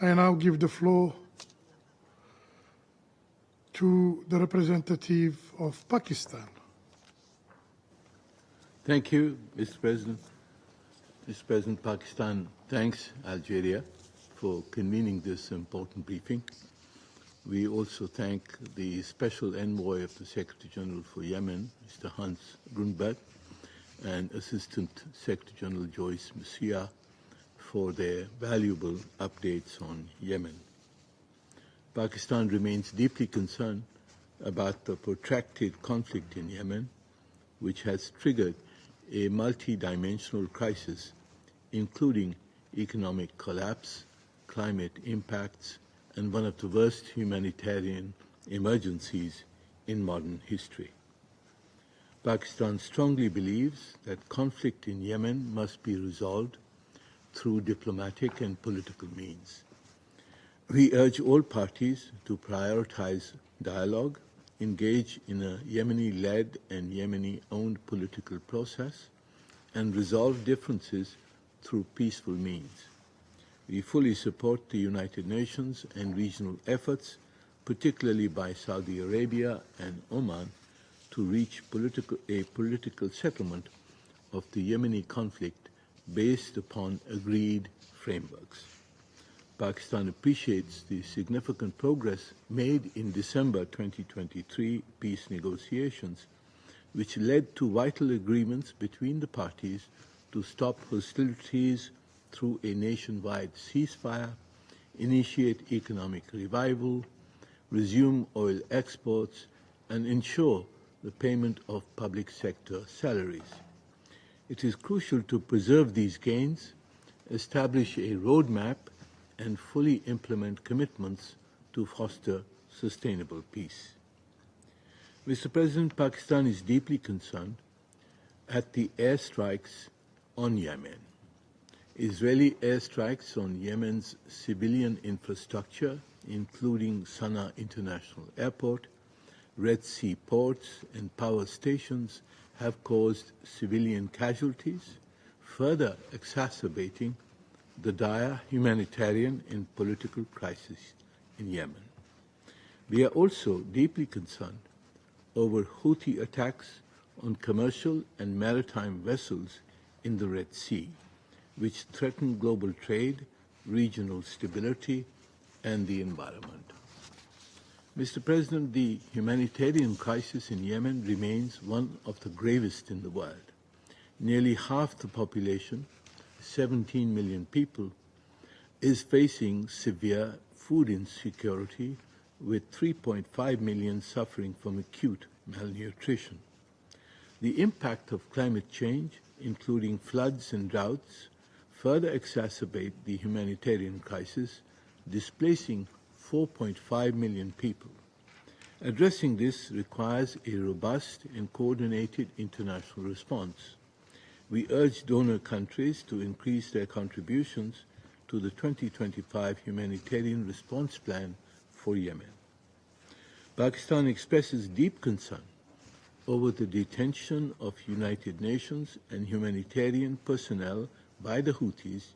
I now give the floor to the representative of Pakistan. Thank you, Mr. President. Mr. President, Pakistan thanks Algeria for convening this important briefing. We also thank the Special Envoy of the Secretary General for Yemen, Mr. Hans Grundberg, and Assistant Secretary General Joyce Messiah for their valuable updates on Yemen. Pakistan remains deeply concerned about the protracted conflict in Yemen, which has triggered a multi-dimensional crisis, including economic collapse, climate impacts, and one of the worst humanitarian emergencies in modern history. Pakistan strongly believes that conflict in Yemen must be resolved through diplomatic and political means. We urge all parties to prioritize dialogue, engage in a Yemeni-led and Yemeni-owned political process, and resolve differences through peaceful means. We fully support the United Nations and regional efforts, particularly by Saudi Arabia and Oman, to reach a political settlement of the Yemeni conflict based upon agreed frameworks. Pakistan appreciates the significant progress made in December 2023 peace negotiations, which led to vital agreements between the parties to stop hostilities through a nationwide ceasefire, initiate economic revival, resume oil exports, and ensure the payment of public sector salaries. It is crucial to preserve these gains, establish a roadmap, and fully implement commitments to foster sustainable peace. Mr. President, Pakistan is deeply concerned at the airstrikes on Yemen. Israeli airstrikes on Yemen's civilian infrastructure, including Sana'a International Airport, Red Sea ports, and power stations, have caused civilian casualties, further exacerbating the dire humanitarian and political crisis in Yemen. We are also deeply concerned over Houthi attacks on commercial and maritime vessels in the Red Sea, which threaten global trade, regional stability, and the environment. Mr. President, the humanitarian crisis in Yemen remains one of the gravest in the world. Nearly half the population, 17 million people, is facing severe food insecurity, with 3.5 million suffering from acute malnutrition. The impact of climate change, including floods and droughts, further exacerbate the humanitarian crisis, displacing 4.5 million people. Addressing this requires a robust and coordinated international response. We urge donor countries to increase their contributions to the 2025 Humanitarian Response Plan for Yemen. Pakistan expresses deep concern over the detention of United Nations and humanitarian personnel by the Houthis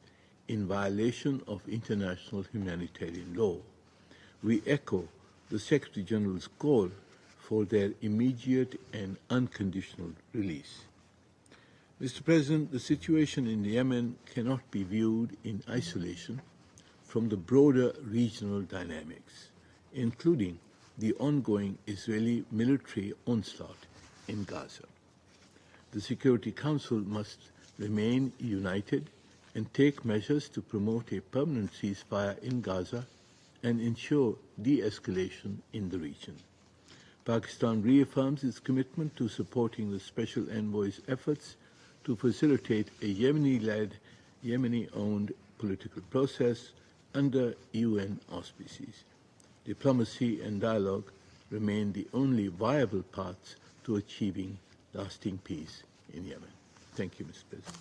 in violation of international humanitarian law. We echo the Secretary General's call for their immediate and unconditional release. Mr. President, the situation in Yemen cannot be viewed in isolation from the broader regional dynamics, including the ongoing Israeli military onslaught in Gaza. The Security Council must remain united and take measures to promote a permanent ceasefire in Gaza and ensure de-escalation in the region. Pakistan reaffirms its commitment to supporting the Special Envoy's efforts to facilitate a Yemeni-led, Yemeni-owned political process under UN auspices. Diplomacy and dialogue remain the only viable paths to achieving lasting peace in Yemen. Thank you, Mr. President.